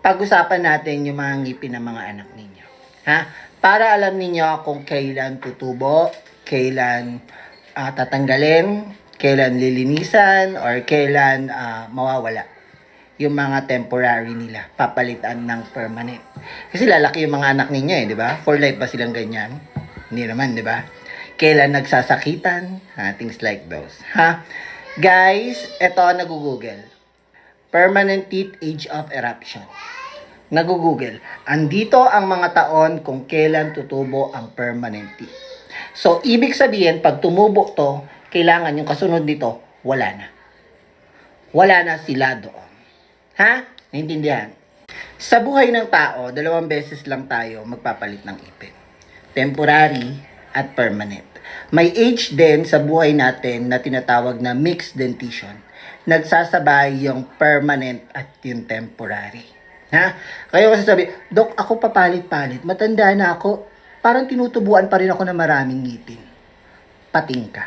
pag-usapan natin yung mga ngipin ng mga anak ninyo. Ha? Para alam ninyo kung kailan tutubo, kailan tatanggalin, kailan lilinisan, or kailan mawawala yung mga temporary nila, papalitan ng permanent. Kasi lalaki yung mga anak ninyo di ba? For life ba silang ganyan? Hindi naman, di ba? Kailan nagsasakitan, things like those. Ha? Guys, eto nag-google. Permanent teeth age of eruption. Nag-google. Andito ang mga taon kung kailan tutubo ang permanent teeth. So, ibig sabihin, pag tumubo to, kailangan yung kasunod nito, wala na. Wala na sila doon. Ha? Naintindihan? Sa buhay ng tao, 2 beses lang tayo magpapalit ng ipin. Temporary at permanent. May age din sa buhay natin na tinatawag na mixed dentition. Nagsasabay yung permanent at yung temporary. Ha? Kaya kasi sabi, Dok, ako papalit-palit. Matanda na ako. Parang tinutubuan pa rin ako ng maraming ngipin. Pating ka.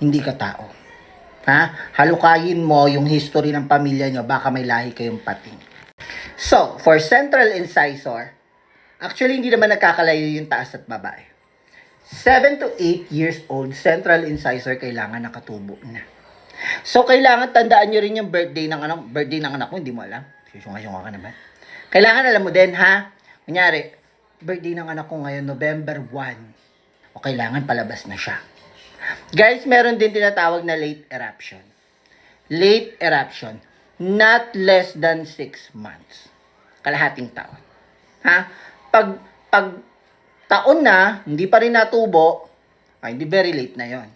Hindi ka tao. Ha? Halukayin mo yung history ng pamilya nyo, baka may lahi kayong pating. So, for central incisor, actually hindi naman nagkakalayo yung taas at babae. 7 to 8 years old, central incisor kailangan nakatubo na. So, kailangan tandaan nyo rin yung birthday ng anak mo, hindi mo alam. Syunga-syunga ka naman. Kailangan alam mo din, ha? Kunyari, birthday ng anak ko ngayon, November 1. O kailangan palabas na siya. Guys, meron din tinatawag na late eruption. Late eruption. Not less than 6 months. Kalahating taon. Ha? Pag taon na, hindi pa rin natubo, hindi very late na yon.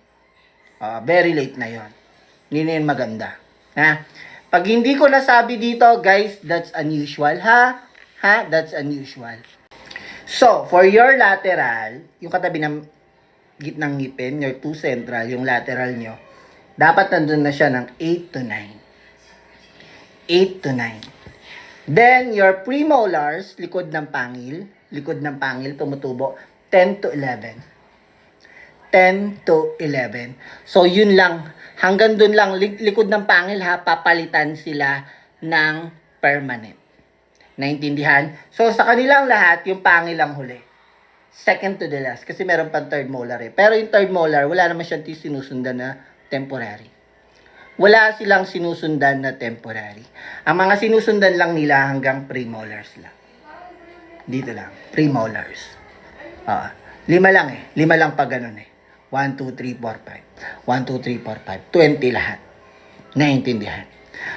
Very late na yon. Hindi na yun maganda. Ha? Pag hindi ko nasabi dito, guys, that's unusual, ha? Ha? That's unusual. So, for your lateral, yung katabi ng gitnang ngipin, your 2 central, yung lateral nyo, dapat nandun na siya ng 8 to 9. 8 to 9. Then, your premolars, likod ng pangil, tumutubo, 10 to 11. 10 to 11. So, yun lang. Hanggang dun lang, likod ng pangil ha, papalitan sila ng permanent. Naintindihan? So, sa kanilang lahat, yung pangil ang huli. Second to the last. Kasi meron pang third molar eh. Pero yung third molar, wala naman siyang sinusundan na temporary. Wala silang sinusundan na temporary. Ang mga sinusundan lang nila hanggang premolars lang. Dito lang. Premolars. 5 lang eh. 5 lang pag ganun eh. 1, 2, 3, 4, 5. 1, 2, 3, 4, 5. 20 lahat. Naintindihan.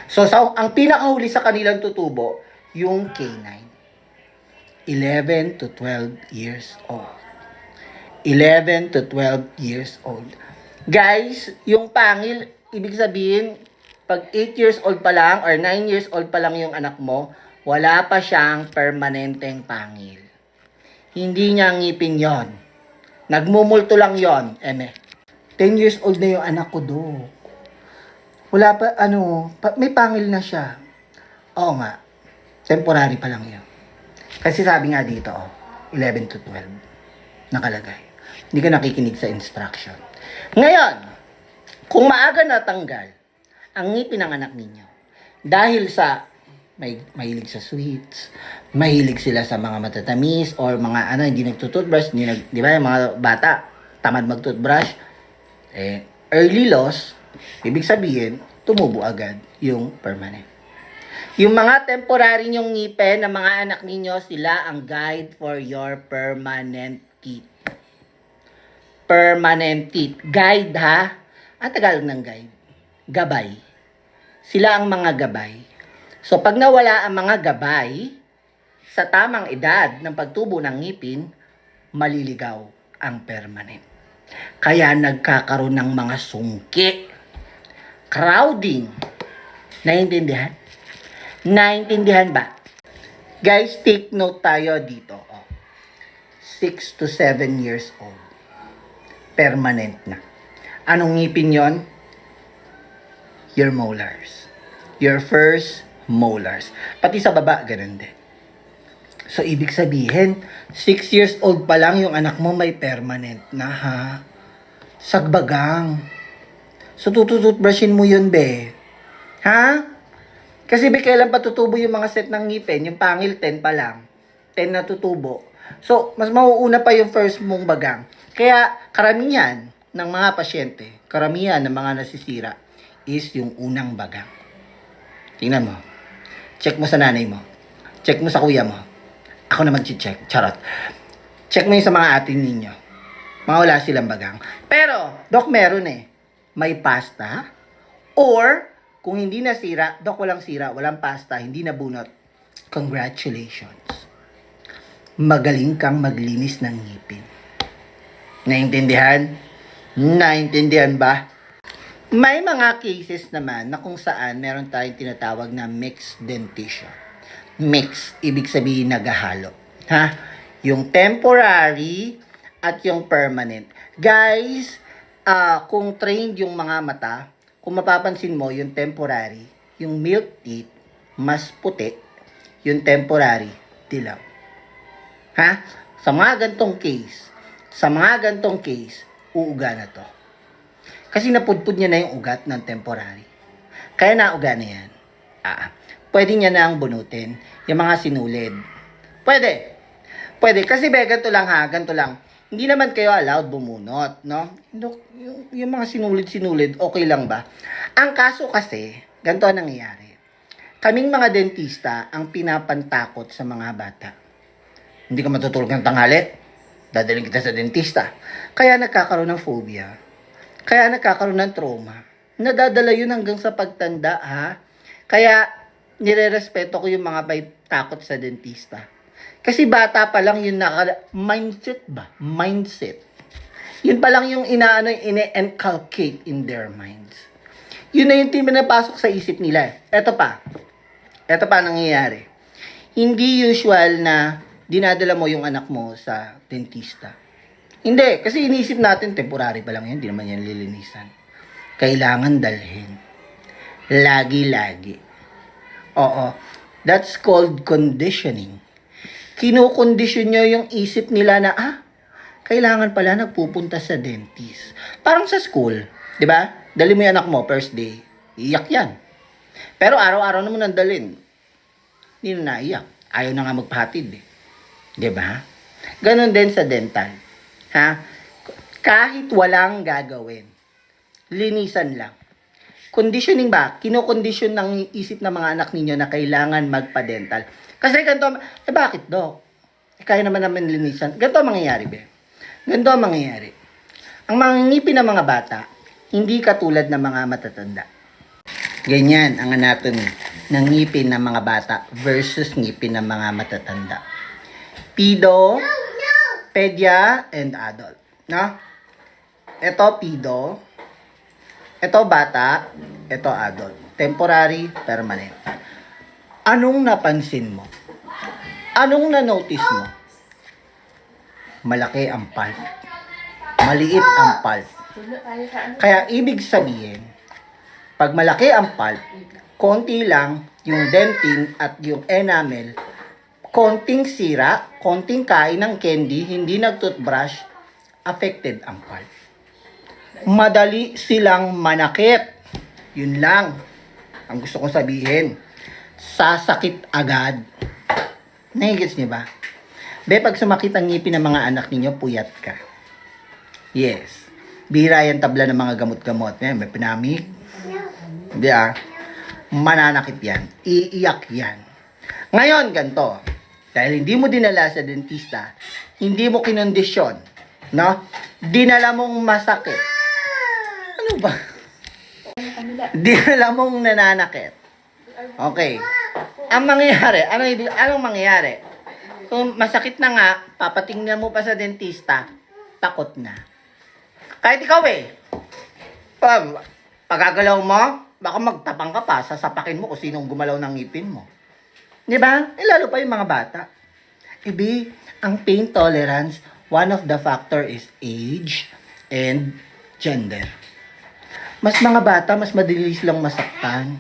So, ang pinakahuli sa kanilang tutubo, yung K9. 11 to 12 years old. 11 to 12 years old. Guys, yung pangil, ibig sabihin, pag 8 years old pa lang or 9 years old pa lang yung anak mo, wala pa siyang permanenteng pangil. Hindi niya ngipin yon. Nagmumulto lang yon. 10 years old na yung anak ko do. Wala pa, may pangil na siya. Oo nga. Temporary pa lang yun. Kasi sabi nga dito, 11 to 12. Nakalagay. Hindi ka nakikinig sa instruction. Ngayon, kung maaga natanggal ang ngipin ng anak ninyo, dahil sa mahilig sa sweets, mahilig sila sa mga matatamis, or mga hindi nagtutoothbrush, di ba, yung mga bata, tamad magtoothbrush, early loss, ibig sabihin, tumubo agad yung permanent. Yung mga temporary nyong ngipin ng mga anak ninyo, sila ang guide for your permanent teeth. Permanent teeth. Guide ha? Ang Tagalog ng guide. Gabay. Sila ang mga gabay. So pag nawala ang mga gabay, sa tamang edad ng pagtubo ng ngipin, maliligaw ang permanent. Kaya nagkakaroon ng mga sungki. Crowding. Naintindihan? Naintindihan ba? Guys, take note tayo dito. 6 to 7 years old. Permanent na. Anong ngipin yon? Your molars. Your first molars. Pati sa baba, ganun din. So, ibig sabihin, 6 years old pa lang yung anak mo may permanent na ha. Sagbagang. So, tutututbrushin mo yun, be. Ha? Kasi kailan pa tutubo yung mga set ng ngipin? Yung pangil, 10 pa lang. 10 na tutubo. So, mas mauuna pa yung first mong bagang. Kaya, karamihan ng mga pasyente, karamihan ng mga nasisira, is yung unang bagang. Tingnan mo. Check mo sa nanay mo. Check mo sa kuya mo. Ako na mag-check. Charot. Check mo yung sa mga atin ninyo. Mga wala silang bagang. Pero, Dok, meron eh. May pasta. Or, kung hindi nasira, Dok, walang sira, walang pasta, hindi nabunot. Congratulations. Magaling kang maglinis ng ngipin. Naintindihan? Naintindihan ba? May mga cases naman na kung saan meron tayong tinatawag na mixed dentition. Mix, ibig sabihin naghahalo. Ha? Yung temporary at yung permanent. Guys, kung trained yung mga mata, kung mapapansin mo, yung temporary, yung milk teeth, mas puti, yung temporary, dilaw. Ha? Sa mga gantong case, uuga na to. Kasi napudpud niya na yung ugat ng temporary. Kaya nauga na yan. Pwede niya na ang bunutin. Yung mga sinulid. Pwede. Kasi ganito lang ha, ganito lang. Hindi naman kayo allowed bumunot, no? Yung mga sinulid, okay lang ba? Ang kaso kasi, ganito ang nangyayari. Kaming mga dentista ang pinapantakot sa mga bata. Hindi ka matutulog ng tanghali, dadalhin kita sa dentista. Kaya nagkakaroon ng phobia. Kaya nagkakaroon ng trauma. Nadadala yun hanggang sa pagtanda, ha? Kaya, nire-respeto ko yung mga may takot sa dentista. Kasi bata pa lang yung mindset ba? Mindset. Yun pa lang yung ine-inculcate in their minds. Yun na yung pinapasok sa isip nila. Ito pa nangyayari. Hindi usual na dinadala mo yung anak mo sa dentista. Hindi, kasi iniisip natin, temporary pa lang yan, hindi naman yan lilinisan. Kailangan dalhin. Lagi-lagi. Oo. That's called conditioning. Kinukondisyon nyo yung isip nila na, kailangan pala nagpupunta sa dentist. Parang sa school, di ba? Dali mo yung anak mo, first day, iyak yan. Pero araw-araw naman nandalin. Hindi na naiyak. Ayaw na nga magpahatid eh. Di ba? Ganon din sa dental. Ha? Kahit walang gagawin, linisan lang. Conditioning ba? Kinokondisyon ng isip ng mga anak ninyo na kailangan magpa-dental. Kasi ganito, bakit Dok? Kaya naman linisan. Ganito ang mangyayari, be. Ganito ang mangyayari. Ang mga ngipin ng mga bata, hindi katulad ng mga matatanda. Ganyan ang anatomy ng ngipin ng mga bata versus ngipin ng mga matatanda. Pedo, pedia, and adult. No? Ito pedo, ito bata, ito adult. Temporary, permanent. Anong napansin mo? Anong na-notice mo? Malaki ang pulp. Maliit ang pulp. Kaya ibig sabihin, pag malaki ang pulp, konti lang yung dentin at yung enamel, konting sira, konting kain ng candy, hindi nag-toothbrush, affected ang pulp. Madali silang manakit. Yun lang ang gusto kong sabihin. Sasakit agad. Nahigits niyo ba? Pag sumakit ang ngipin ng mga anak ninyo, puyat ka. Yes. Bira yan tabla ng mga gamot-gamot. May pinamik. Hindi mananakit yan. Iiyak yan. Ngayon, ganito. Dahil hindi mo dinala sa dentista, hindi mo kinondisyon, no? Dinala mong masakit. Ano ba? Dinala mong nananakit. Okay. Ang mangyayari, anong mangyayari? Kung masakit na nga, papatingnan mo pa sa dentista, takot na. Kahit ikaw pagagalaw mo, baka magtapang ka pa, sasapakin mo kung sinong gumalaw ng ngipin mo. Di ba? Lalo pa yung mga bata. Ang pain tolerance, one of the factor is age and gender. Mas mga bata, mas madali silang masaktan.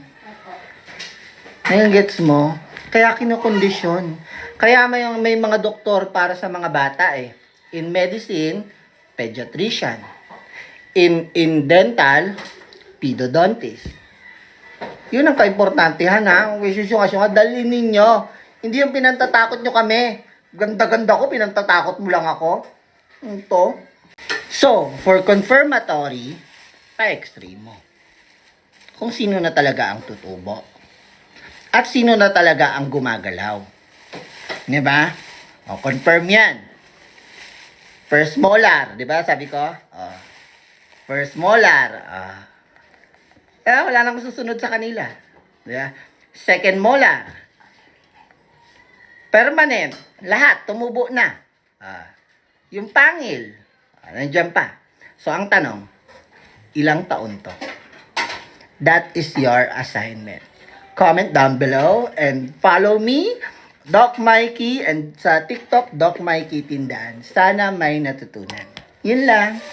Ngayon gets mo? Kaya kinokondisyon. Kaya may mga doktor para sa mga bata In medicine, pediatrician. In dental, pedodontist. Yun ang kaimportantehan ha. Kung isyusyunga-syunga, dalhin ninyo. Hindi yung pinantatakot nyo kami. Ganda-ganda ko, pinantatakot mo lang ako. Ito. So, for confirmatory, pa-extreme mo. Kung sino na talaga ang tutubo. At sino na talaga ang gumagalaw. Diba? O, confirm yan. First molar, diba? Sabi ko. First molar. Wala nang susunod sa kanila. Diba? Second molar. Permanent. Lahat, tumubo na. Yung pangil. Nandiyan pa. So, ang tanong, ilang taon to? That is your assignment. Comment down below and follow me, Doc Mikey, and sa TikTok, Doc Mikey Tindahan. Sana may natutunan. Yun lang.